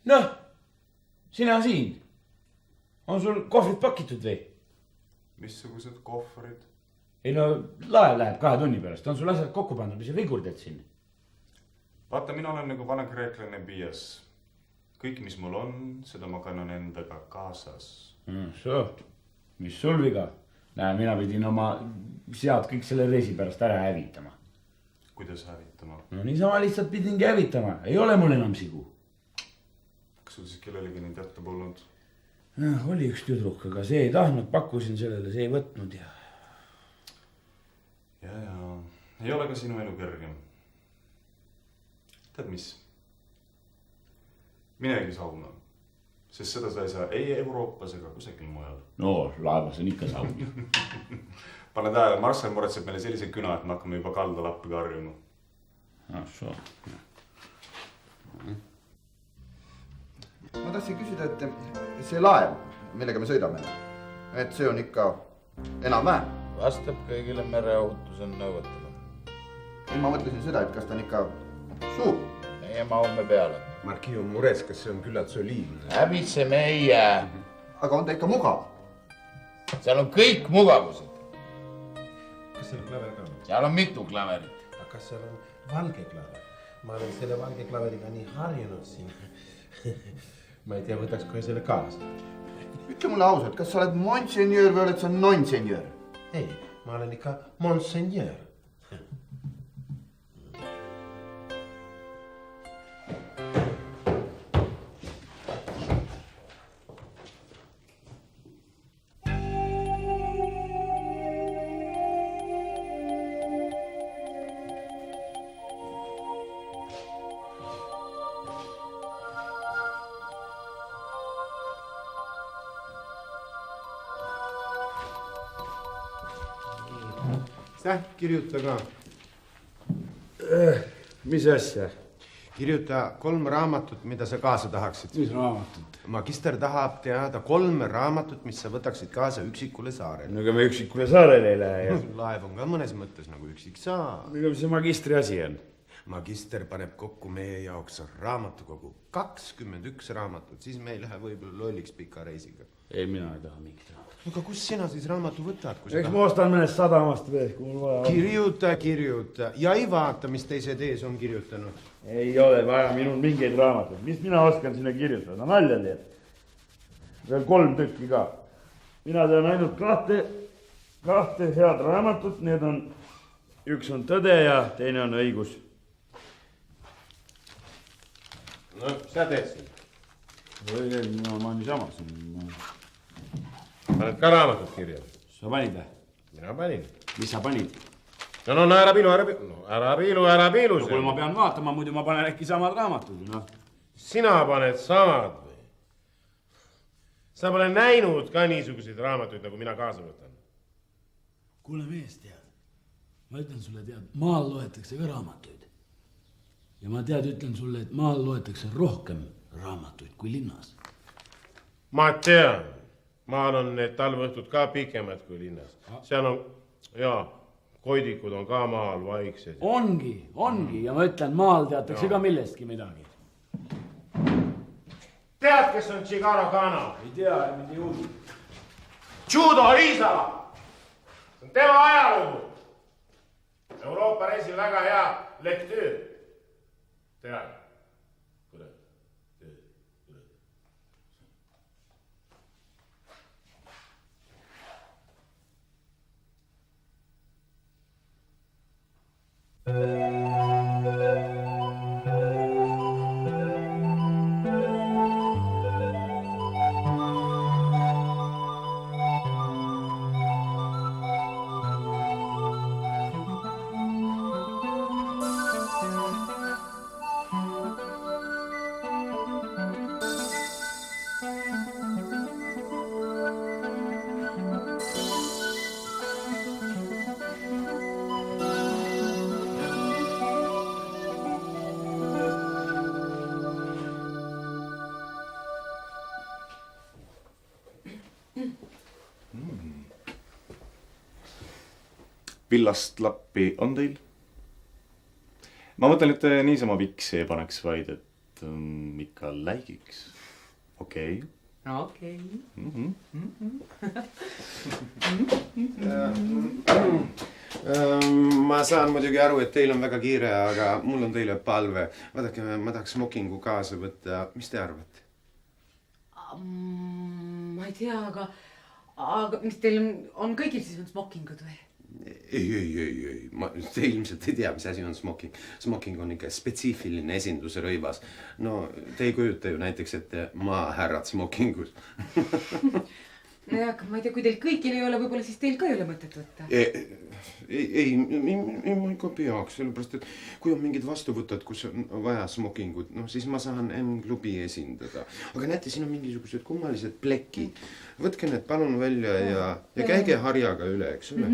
Noh, sina siin. On sul kohvrid pakitud või? Missugused kohvrid? Ei no, laev läheb 2 tunni pärast. On sul asjad kokku pandud, mis sa vigurdad siin? Vaata, mina olen nagu vana kreeklane piias. Kõik, mis mul on, seda ma kannan endaga kaasas. So, mis sul viga? Näe, mina pidin oma sead kõik selle reisi pärast ära hävitama. Kuidas hävitama? No niisama lihtsalt pidingi hävitama. Ei ole mul enam sigu. Kas sul siis kellelegi neid jätta polnud? Oli üks tüdruk, aga see ei tahtnud, pakkusin sellele, see ei võtnud ja... Ja, ei ole ka sinu elu kergem. Tead mis? Minegi sauna. Sest seda sa ei saa ei Euroopas ega kusagil mujal. No, laevas on ikka saun. Pane tähele, Marcel muretseb meile sellise küna, et me hakkame juba kalda lappi karjuma. So. Ma tahtsin küsida, et see laev, millega me sõidame, et see on ikka enam-vähem. Vastab kõigile mereohutuse nõuetele. Ma mõtlesin seda, et kas ta on ikka suur. Meie mahume peale. Marki on mures, kas see on küllalt soliidne. Häbitse meie. Aga on ta ikka mugav? Seal on kõik mugavused. Kas seal on klaver ka? Seal on mitu klaverit. Aga kas seal on valge klaver? Ma olen selle valge klaveriga nii harjunud siin. Ma ei tea, võtaks kohe selle kaasa. Ütle mulle ausalt, kas sa oled monsenjöör või oled sa nonsenjöör? Ei, ma olen ikka monsenjöör. Kirjuta ka. Mis asja? Kirjuta 3 raamatut, mida sa kaasa tahaksid. Mis raamatut? Magister tahab teada 3 raamatut, mis sa võtaksid kaasa üksikule saarele. No ega me üksikule saarele ei lähe. Laev on ka mõnes mõttes nagu üksik saar. Ega mis see magistri asi on? Magister paneb kokku meie jaoks raamatukogu 21 raamatut, siis me ei lähe võib-olla lolliks pika reisiga. Ei, mina ei taha mingit raamatut. Aga kus sina siis raamatu võtad? Eks ma ostan mõnest sadamast või, kui mul vaja on. Kirjuta ja ei vaata, mis teised ees on kirjutanud. Ei ole vaja minul mingeid raamatuid. Mis mina oskan sinna kirjutada? Nalja teed. Veel 3 tükki ka. Mina tean ainult 2 head raamatut. Need on, üks on tõde ja teine on õigus. No, sa teed siin. Ma niisama siin. Paned ka raamatut kirja? Sa panid või? Mina panin. Mis sa panid? No, ära piilu. No kui ma pean vaatama, muidu ma panen äkki samad raamatud. No. Sina paned samad või? Sa pole näinud ka niisuguseid raamatuid, nagu mina kaasa võtan. Kuule mees, tead. Ma ütlen sulle, tead, maal loetakse ka raamatuid. Ja ma ütlen sulle, et maal loetakse rohkem raamatuid kui linnas. Ma tean. Maal on need talvõhtud ka pikemad kui linnas. Seal on, koidikud on ka maal vaiksed. Ongi. Ja ma ütlen, maal teatakse ka millestki midagi. Tead, kes on Chigaro Kano? Ei tea, mind ei uuri. Judo Iisala! See on tema ajalugu. Euroopa reisil väga hea lektüür. Tead. Villast lappi on teil? Ma mõtlen, et te niisama viksi ei paneks, vaid et ikka läigiks. Okei. Okei. Ma saan muidugi aru, et teil on väga kiire, aga mul on teile palve. Vaadake, ma tahaks smokingu kaasa võtta. Mis te arvate? Ma ei tea, aga mis teil on kõigil siis on smokingud või? Ei. Te ilmselt ei tea, mis asi on smoking. Smoking on ikka spetsiifiline esinduse rõivas. No, te ei kujuta ju näiteks, et maahärrad smokingus. No jah, aga ma ei tea, kui teil kõigil ei ole, võib-olla siis teil ka ei ole mõtet võtta. Ei, ma ikka peaks, sellepärast, et kui on mingid vastuvõtad, kus on vaja smokingut, no siis ma saan M-klubi esindada. Aga näete, siin on mingisugused kummalised plekid. Võtke need palun välja ja käige harjaga üle, eks ole?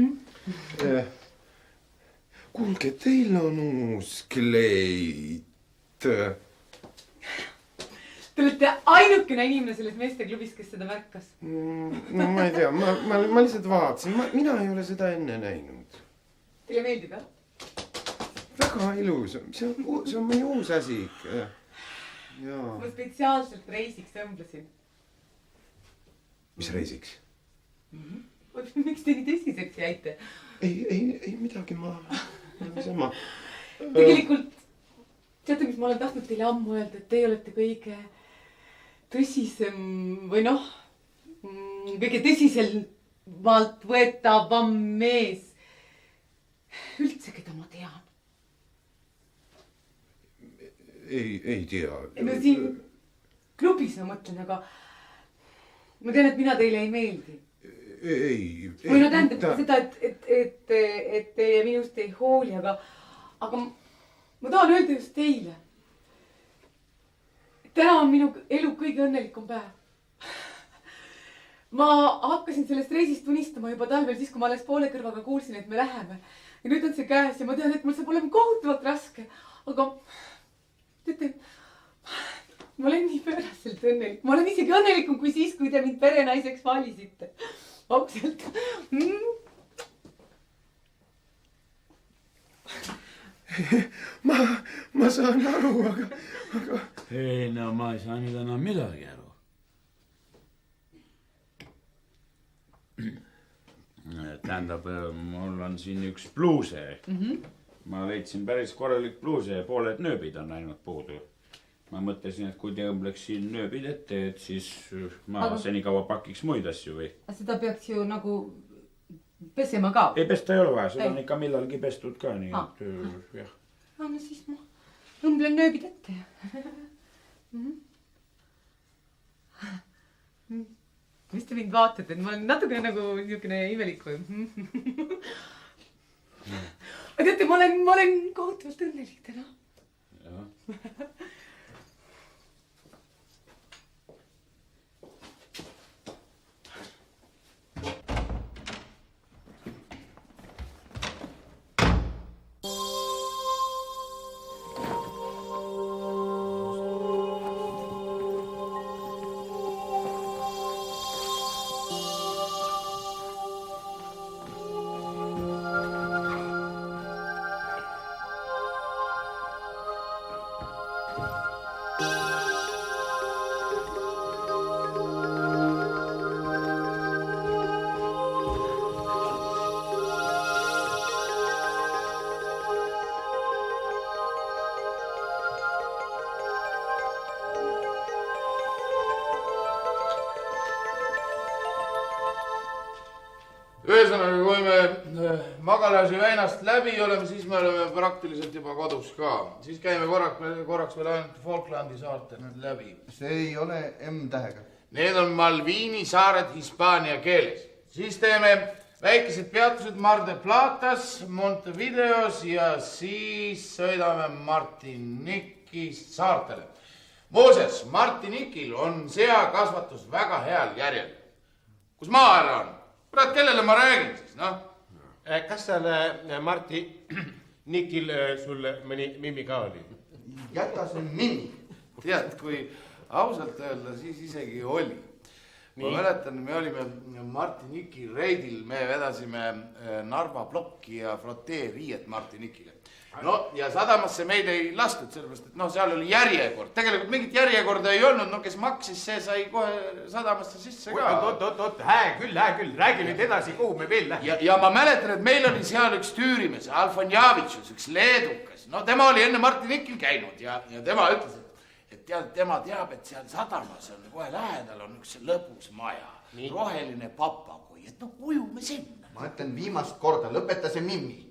Kuulge, teil on uus kleit. Te olete ainukene inimene selles meesteklubis, kes seda märkas. No ma ei tea, ma lihtsalt vaatasin. Mina ei ole seda enne näinud. Teile meeldib, jah? Väga ilus. See on meie uus asi ikka. Ma spetsiaalselt reisiks õmblesin. Mis reisiks? Miks te nii tõsiseks jäite? Ei midagi, sama. Tegelikult, teate, mis ma olen tahtnud teile ammu öelda, et teie olete kõige tõsisem või noh, kõige tõsisemalt võetavam mees üldse, keda ma tean. Ei tea. No siin klubis ma mõtlen, aga ma tean, et mina teile ei meeldi. Või no tähendab seda, et teie minust ei hooli, aga ma tahan öelda just teile. Täna on minu elu kõige õnnelikum päev. Ma hakkasin sellest reisist unistama juba talvel siis, kui ma alles poole kõrvaga kuulsin, et me läheme. Ja nüüd on see käes ja ma tean, et mul saab olema kohutavalt raske. Aga teate, ma olen nii pööraselt õnnelik. Ma olen isegi õnnelikum kui siis, kui te mind perenaiseks valisite. Ausalt. Ma saan aru, aga... Ei, no ma ei saa nüüd enam midagi aru. Tähendab, mul on siin üks bluuse. Ma leidsin päris korralik bluuse ja pooled nööbid on ainult puudu. Ma mõtlesin, et kui te õmbleksin nööbid ette, et siis ma senikaua pakiks muid asju või? Seda peaks ju nagu pesema ka. Ei, pesta ei ole vaja, seda on ikka millalgi pestud ka, nii et jah. No siis ma õmblen nööbid ette. Mis te mind vaatate, et ma olen natukene nagu niisugune imelik või? Aga teate, ma olen kohutavalt õnnelik täna. Jah. Ühesõnaga, kui me Magalasi väinast läbi oleme, siis me oleme praktiliselt juba kodus ka. Siis käime korraks veel ainult Falklandi saarte need läbi. See ei ole M-tähega. Need on Malviini saared Hispaania keeles. Siis teeme väikesed peatused Mar de Platas, Montevideos ja siis sõidame Martinikist saartele. Muuseas, Martinikil on seakasvatus väga heal järjel. Kus maahärra on? Kurat, kellele ma räägin siis, noh? Kas seal Marti Nikil sulle mõni mimmi ka oli? Jäta see mimmi. Tead, kui ausalt öelda, siis isegi oli. Ma mäletan, me olime Martiniki reidil, me vedasime Narva plokki ja frotee riiet Martinikile. no ja sadamasse meid ei lastud, sellepärast, et noh, seal oli järjekord. Tegelikult mingit järjekorda ei olnud, no kes maksis, see sai kohe sadamasse sisse ka. Oot, hää küll, räägi nüüd edasi, kuhu me veel lähme. Ja ma mäletan, et meil oli seal üks tüürimees, Alfanjavitšus, üks leedukas. No tema oli enne Martin Nikil käinud ja tema ütles, et tema teab, et seal sadamas on kohe lähedal on üks lõbus maja, roheline papagoi, et no ujume sinna. Ma ütlen viimast korda, lõpeta see mimmi.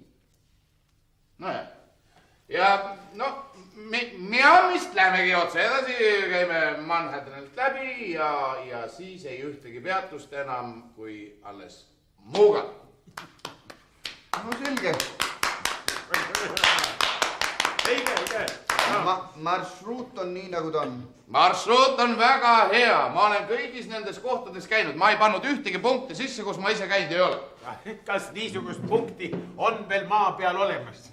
Nojah. Ja no, Miamist lähemegi otse edasi, käime Manhattanilt läbi ja siis ei ühtegi peatust enam kui alles Muugal. No selge. Õige. Marsruut on nii, nagu ta on. Marsruut on väga hea, ma olen kõigis nendes kohtades käinud, ma ei pannud ühtegi punkti sisse, kus ma ise käinud ei ole. Kas niisugust punkti on veel maa peal olemas?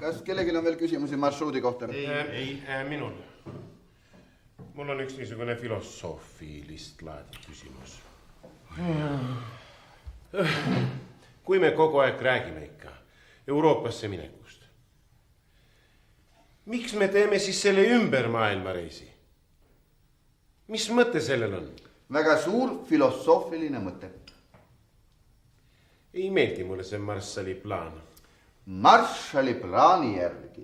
Kas kellelgi on veel küsimusi marsruudi kohta? Ei, minul. Mul on üks niisugune filosoofilist laadi küsimus. Kui me kogu aeg räägime ikka Euroopasse minekust, miks me teeme siis selle ümber maailmareisi? Mis mõte sellel on? Väga suur filosoofiline mõte. Ei meeldi mulle see Marshalli plaan. Marshalli plaani järgi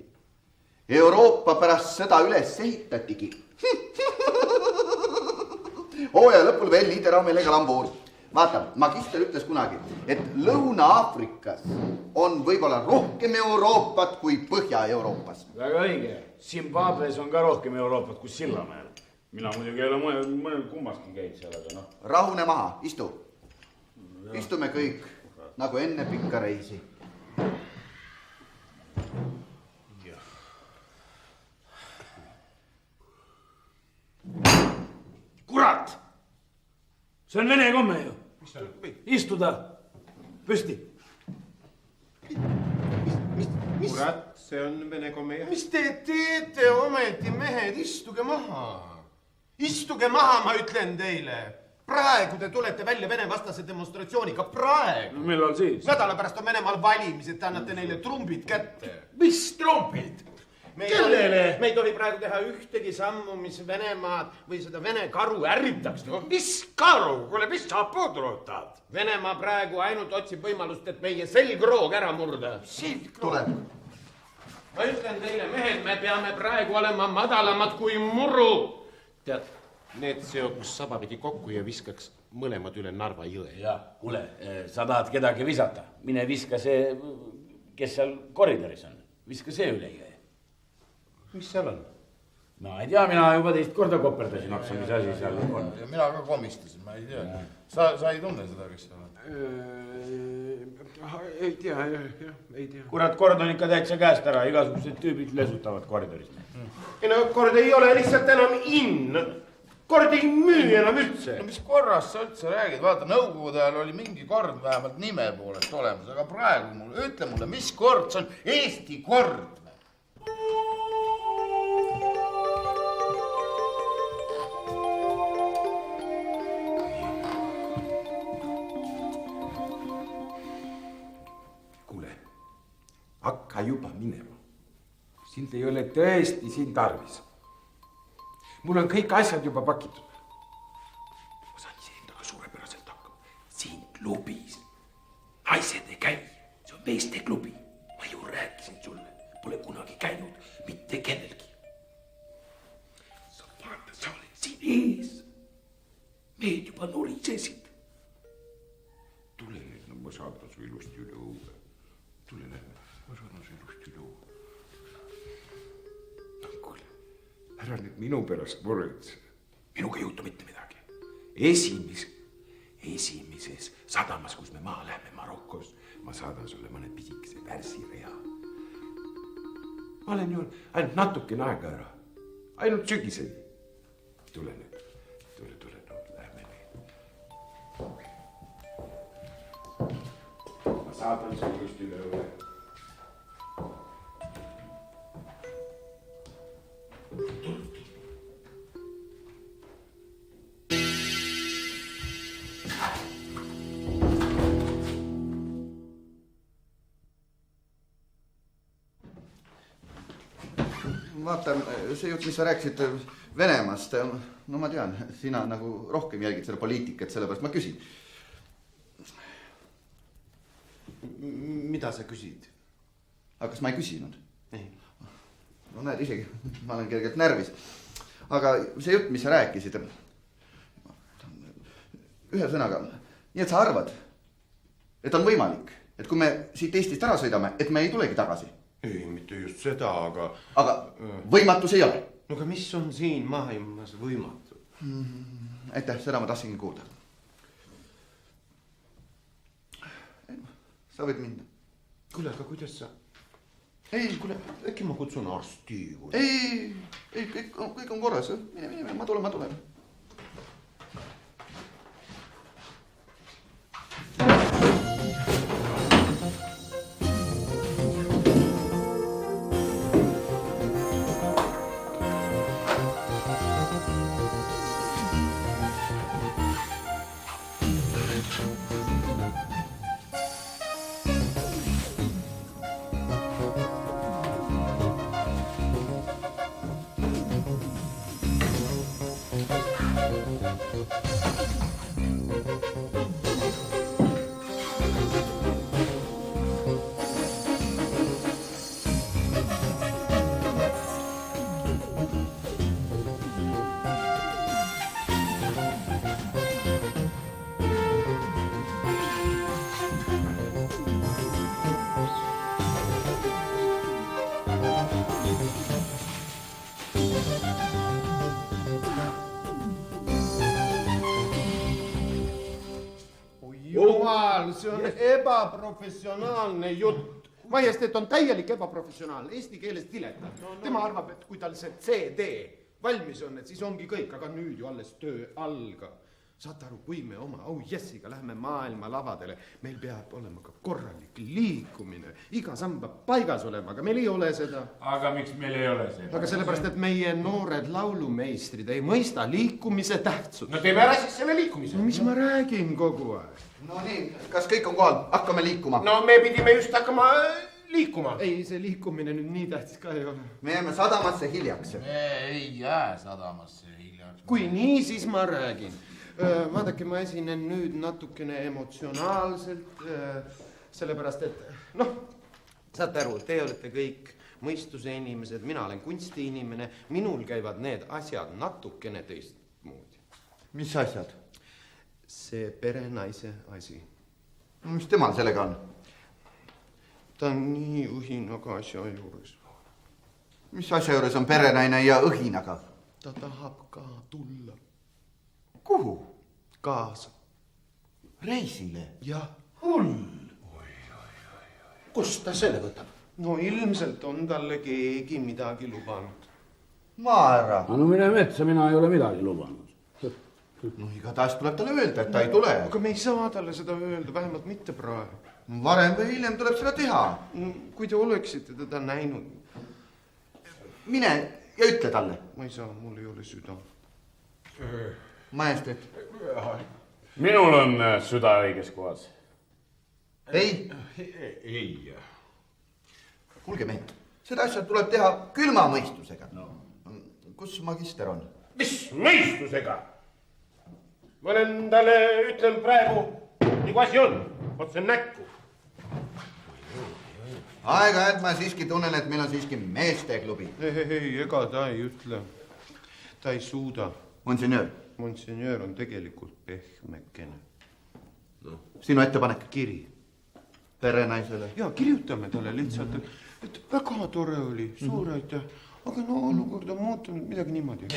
Euroopa pärast sõda üles ehitatigi. Hooaja lõpul veel nii terav meelega lambuur. Vaata, magister ütles kunagi, et Lõuna-Aafrikas on võib-olla rohkem Euroopat kui Põhja-Euroopas. Väga õige. Zimbabwes on ka rohkem Euroopat kui Sillamäel. Mina muidugi ei ole mõnel kummastki käid seal, aga noh. Rahune maha, istu. Istume kõik nagu enne pikka reisi. Kurat! See on vene komme ju. Istuda püsti. Kurat, see on vene komme. Mis te teete ometi, mehed, istuge maha. Istuge maha, ma ütlen teile. Praegu te tulete välja Vene vastase demonstratsiooniga. Praegu. Millal siis? Nädala pärast on Venemaal valimised, te annate neile trumbid kätte. Mis trumbid? Kellele? Me ei tohi praegu teha ühtegi sammu, mis Venemaad või seda Vene karu ärritaks. Mis karu? Kuule, mis sa puudrutad? Venemaa praegu ainult otsib võimalust, et meie selgroog ära murda. Tuleb. Ma ütlen teile, mehed, me peame praegu olema madalamad kui muru. Tead, need seoks sabapidi kokku ja viskaks mõlemad üle Narva jõe. Ja, kuule, sa tahad kedagi visata. Mine viska see, kes seal koridoris on. Viska see üle jõe. Mis seal on? No ei tea, mina juba teist korda koperdasin otsa, mis asi seal on. Ja mina ka komistasin, ma ei tea. Sa ei tunne seda, kes seal on? Ei tea, ei tea. Kurat, kord on ikka täitsa käest ära, igasugused tüübid lesutavad koridorist. Ei no, kord ei ole lihtsalt enam in. Kord ei müü enam üldse. No mis korrast sa üldse räägid? Vaata, nõukogude ajal oli mingi kord vähemalt nime poolest olemas, aga praegu ütle mulle, mis kord see on? Eesti kord. Hakka juba minema. Sind ei ole tõesti siin tarvis. Mul on kõik asjad juba pakitud. Ma saan ise endaga suurepäraselt hakkama. Siin klubis. Naised ei käi. See on meeste klubi. Ma ju rääkisin sulle. Pole kunagi käinud mitte kellelgi. Sa vaata, sa oled siin ees. Mehed juba norisesid. Tule nüüd, no ma saadan su ilusti üle õue. Tule lähe. Ma saan su ilusti loo. No kuule, ära nüüd minu pärast muretse. Minuga ei juhtu mitte midagi. Esimeses sadamas, kus me maa lähme Marokos, ma saadan sulle mõned pisikese värsirea. Ma olen ju ainult natukene aega ära. Ainult sügiseni. Tule nüüd. Tule, no, lähme nüüd. Ma saadan su ilusti üle õue. vaata, see jutt, mis sa rääkisid Venemaast, no ma tean, sina nagu rohkem jälgid seda poliitikat, sellepärast ma küsin. Mida sa küsid? Aga kas ma ei küsinud? Ei. No näed, isegi ma olen kergelt närvis. Aga see jutt, mis sa rääkisid, ühe sõnaga, nii et sa arvad, et on võimalik, et kui me siit Eestist ära sõidame, et me ei tulegi tagasi? Ei, mitte just seda, aga... Aga võimatus ei ole? No aga mis on siin maailmas võimatu? Aitäh, seda ma tahtsingi kuulda. Sa võid minna. Kuule, aga kuidas sa... Ei, kuule, äkki ma kutsun arsti või? Ei, kõik on korras. Mine, ma tulen. See on ebaprofessionaalne jutt. Majesteet on täielik ebaprofessionaalne, eesti keeles diletant. Tema arvab, et kui tal see CD valmis on, et siis ongi kõik, aga nüüd ju alles töö algab. Saate aru, kui me oma Jessiga läheme maailma lavadele, meil peab olema ka korralik liikumine. Iga samm peab paigas olema, aga meil ei ole seda. Aga miks meil ei ole seda? Aga sellepärast, et meie noored laulumeistrid ei mõista liikumise tähtsust. No teeme ära siis selle liikumise. No mis ma räägin kogu aeg? No nii, kas kõik on kohal? Hakkame liikuma. No me pidime just hakkama liikuma. Ei, see liikumine nüüd nii tähtis ka ei ole. Me jääme sadamasse hiljaks. Me ei jää sadamasse hiljaks. Kui nii, siis ma räägin. Vaadake, ma esinen nüüd natukene emotsionaalselt, sellepärast, et saate aru, te olete kõik mõistuse inimesed, mina olen kunsti inimene, minul käivad need asjad natukene teistmoodi. Mis asjad? See perenaise asi. Mis temal sellega on? Ta on nii õhinaga asja juures. Mis asja juures on perenaine ja õhinaga? Ta tahab ka tulla. Kuhu? Kaasa. Reisile? Jah. Hull. Kust ta selle võtab? No ilmselt on talle keegi midagi lubanud. Maara. No mine metsa, mina ei ole midagi lubanud. No igatahes tuleb talle öelda, et ta ei tule. Aga me ei saa talle seda öelda, vähemalt mitte praegu. Varem või hiljem tuleb seda teha. Kui te oleksite teda näinud. Mine ja ütle talle. Ma ei saa, mul ei ole süda. Majesteet. Minul on süda õiges kohas. Ei. Ei. Kuulge mehed, seda asja tuleb teha külma mõistusega. Kus magister on? Mis mõistusega? Ma olen talle ütlen praegu, nagu asi on, otse näkku. Aeg-ajalt ma siiski tunnen, et meil on siiski meesteklubi. Ei, ega ta ei ütle. Ta ei suuda. Monsignor. Monsignor on tegelikult pehmekene. Sinu ettepanek? Kiri. Perenaisele? Ja, kirjutame talle lihtsalt, et väga tore oli, suur aitäh. Aga olukord on muutunud midagi niimoodi.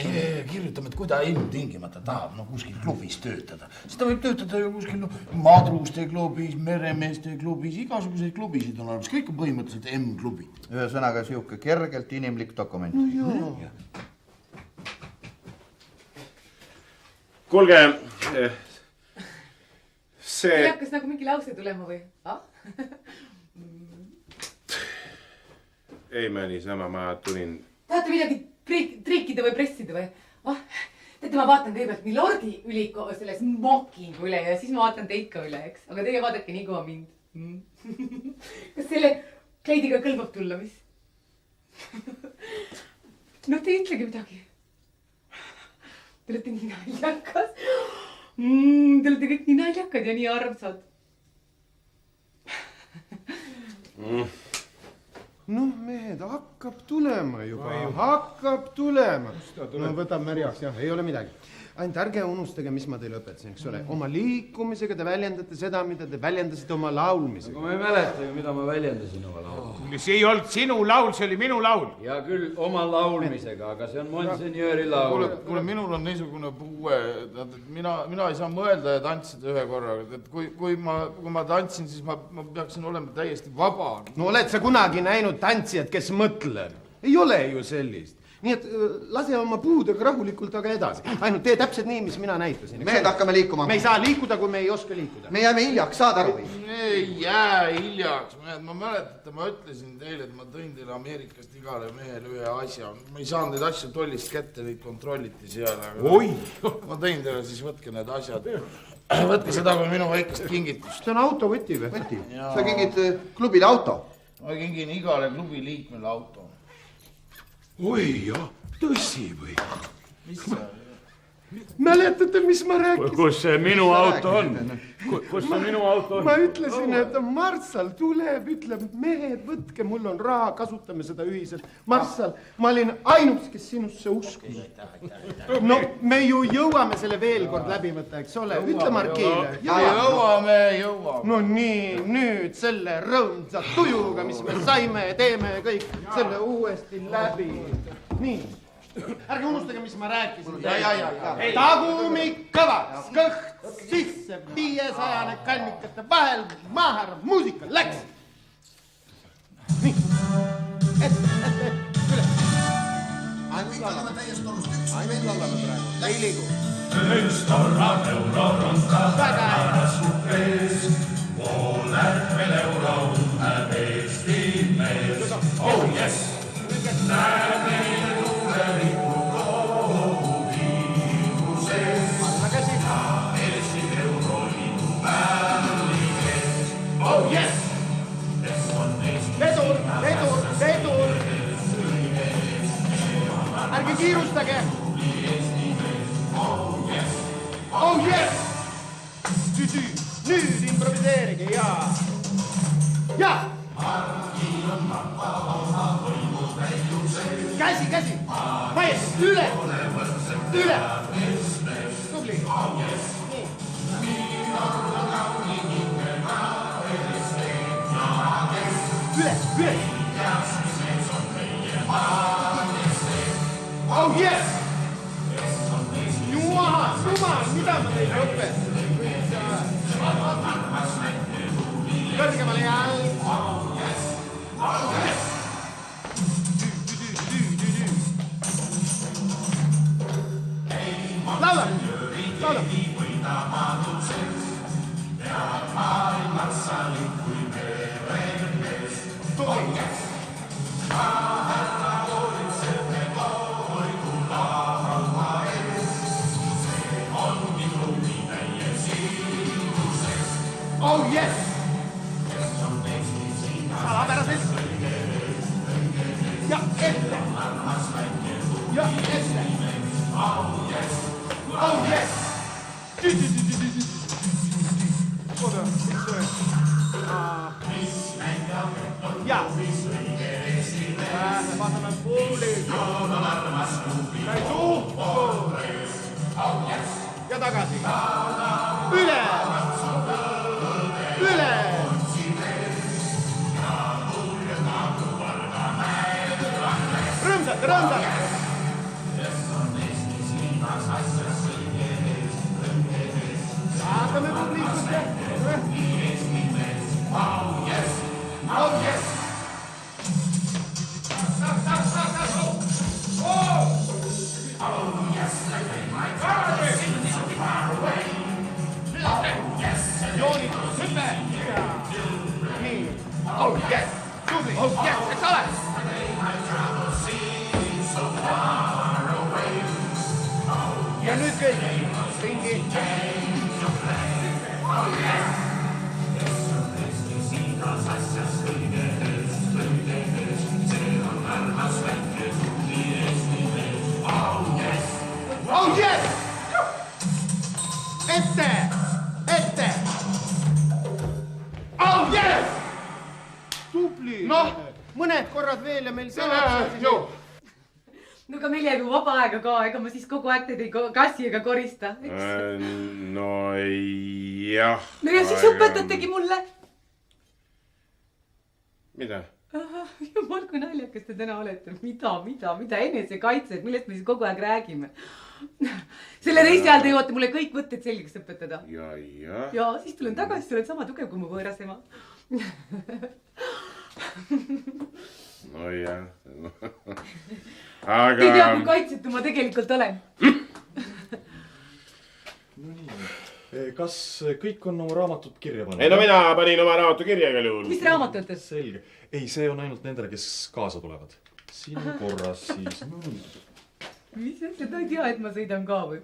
Kirjutame, et kui ta ilmtingimata tahab kuskil klubis töötada. Siis ta võib töötada ju kuskil madruuste klubis, meremeeste klubis, igasuguseid klubisid on olemas. Kõik on põhimõtteliselt M-klubi. Ühesõnaga siuke kergelt inimlik dokument. No jaa. Kuulge, see... Teil hakkas nagu mingi lause tulema või? Ei, ma niisama, ma tulin... Tahate midagi triikida või pressida või? Teate, ma vaatan kõigepealt Milordi üliko selle smokingu üle ja siis ma vaatan teid ka üle, eks? Aga teie vaadake nii kaua mind. Kas selle kleidiga kõlbab tulla, mis? No te ei ütlegi midagi. Te olete nii naljakas. Te olete kõik nii naljakad ja nii armsad. No mehed, hakkab tulema juba, hakkab tulema. No võtab märjaks, jah, ei ole midagi. Ainult ärge unustage, mis ma teile õpetasin, eks ole. Oma liikumisega te väljendate seda, mida te väljendasite oma laulmisega. Aga ma ei mäleta, mida ma väljendasin oma laul. See ei olnud sinu laul, see oli minu laul. Ja küll oma laulmisega, aga see on Monsenjööri laul. Kuule, minul on niisugune puue. Mina ei saa mõelda ja tantsida ühe korraga. Kui ma tantsin, siis ma peaksin olema täiesti vaba. No oled sa kunagi näinud tantsijad, kes mõtleb? Ei ole ju sellist. Nii et lase oma puudega rahulikult aga edasi. Ainult tee täpselt nii, mis mina näitasin. Mehed hakkame liikuma. Me ei saa liikuda, kui me ei oska liikuda. Me jääme hiljaks, saad aru? Ei jää hiljaks. Ma mäletate, ma ütlesin teile, et ma tõin teile Ameerikast igale mehele ühe asja. Ma ei saanud neid asju tollist kätte, neid kontrolliti seal. Oi! Ma tõin teile, siis võtke need asjad. Võtke seda kui minu väikest kingitust. See on autovõti või? Võti. Sa kingid klubile auto? Ma kingin igale klubi liikmele auto. Oi jah, tõsi või? Mis sa? Mäletate, mis ma rääkisin? Kus see minu auto on? Kus see minu auto on? Ma ütlesin, et Marssal tuleb, ütleb, mehed, võtke, mul on raha, kasutame seda ühiselt. Marssal, ma olin ainus, kes sinusse uskus. No, me ju jõuame selle veel kord läbi võtta, eks ole? Ütle Markile. Jõuame. No nii, nüüd selle rõõmsa tujuga, mis me saime ja teeme kõik selle uuesti läbi. Nii. Ärge unustage, mis ma rääkisin. Tagumik kõvaks, kõht sisse, 500 kalmikate vahel, mahar, muusika, läks. Nii, ette, üle. Ainult lallame täiesti orust üks. Ainult lallame praegu, ei liigu. Üstorran euroronka, tagaras suhtes, poolärvel eurounne Eesti mees. Oh yes, näe meile tulevikku kogu viimuses. Ja Eesti euroliidu päälikees. Oh yes, kes on Eesti. Vedur. Ärge kiirustage. Oh yes. Nüüd improviseerige, ja. Käsi. Maes, üle. Tubli. Üle. Oh yes. Jumal, mida ma teile õpetan? Kõrgemale jalg. Laula. Oh yes. Salapäraselt. Ja ette. Oh yes. Oota, mis see? Ja. Vaatame puuli. Käi suhku. Ja tagasi. Üle. Rõõmsalt. Vaatame publikust. Oh yes. Joonitus, hüppe. Nii. Oh yes. Tubli. Oh yes, eks ole. Ja nüüd kõik. Ringi. No aga meil jääb ju vaba aega ka, ega ma siis kogu aeg teid ei kassi ega korista. No ei, jah. No ja siis õpetategi mulle. Mida? Jumal, kui naljakas te täna olete. Mida enesekaitsed, millest me siis kogu aeg räägime? Selle reisi ajal te jõuate mulle kõik võtted selgeks õpetada. Ja siis tulen tagasi, sa oled sama tugev kui mu võõras ema. No jah. Te ei tea, kui kaitsetu ma tegelikult olen. No nii, kas kõik on oma raamatut kirja pannud? Ei no mina panin oma raamatu kirja igal juhul. Mis raamat võttes? Selge. Ei, see on ainult nendele, kes kaasa tulevad. Siin on korras siis. Mis ütled, ta ei tea, et ma sõidan ka või?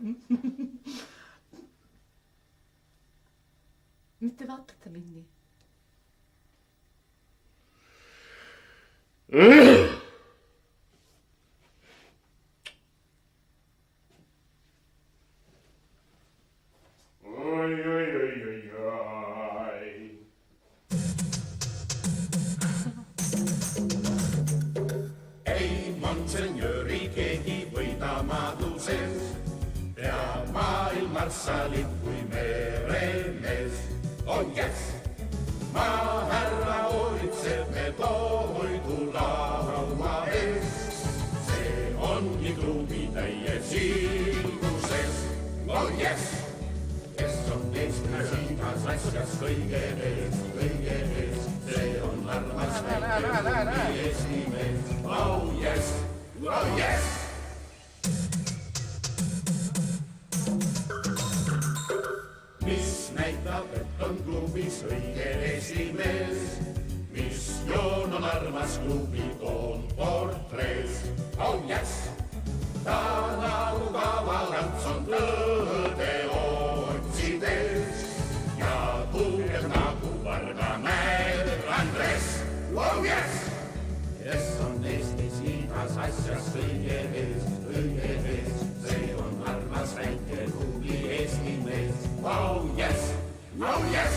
Mis te vaatate mind nii? Ei monsenjööri keegi võida maduses, peab maailm marssalit kui meremees. Oh yes! Maa härra hoolitseb me toidu laua ees. See ongi klubi täies ilguses. Oh yes! Kes on Eestis igas asjas kõige ees, see on armas väike klubi Eesti mees. Oh yes! Oh yes! Mis näitab, et on klubis õige esimees, mis joon on armas klubi toon portrees. Oh yes! Ta nagu kavalants on tõde otsides ja tugev nagu Vargamäe Andres. Oh yes! Kes on Eestis igas asjas kõige ees, see on armas väike klubi Eesti mees. Oh yes! Oh yes!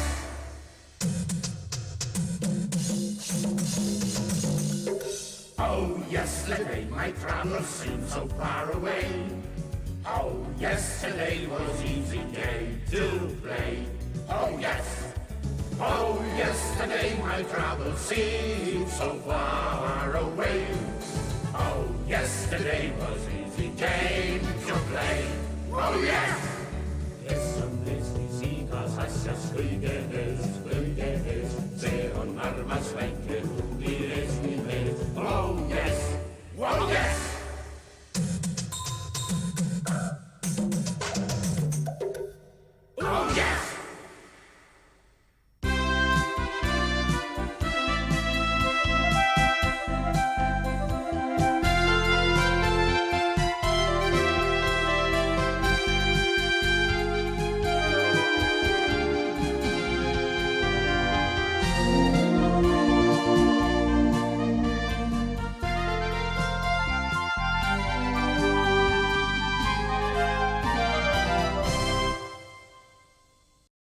Oh yesterday my troubles seemed so far away. Oh yesterday was easy day to play. Oh yes! Oh yesterday my troubles seemed so far away. Oh yesterday was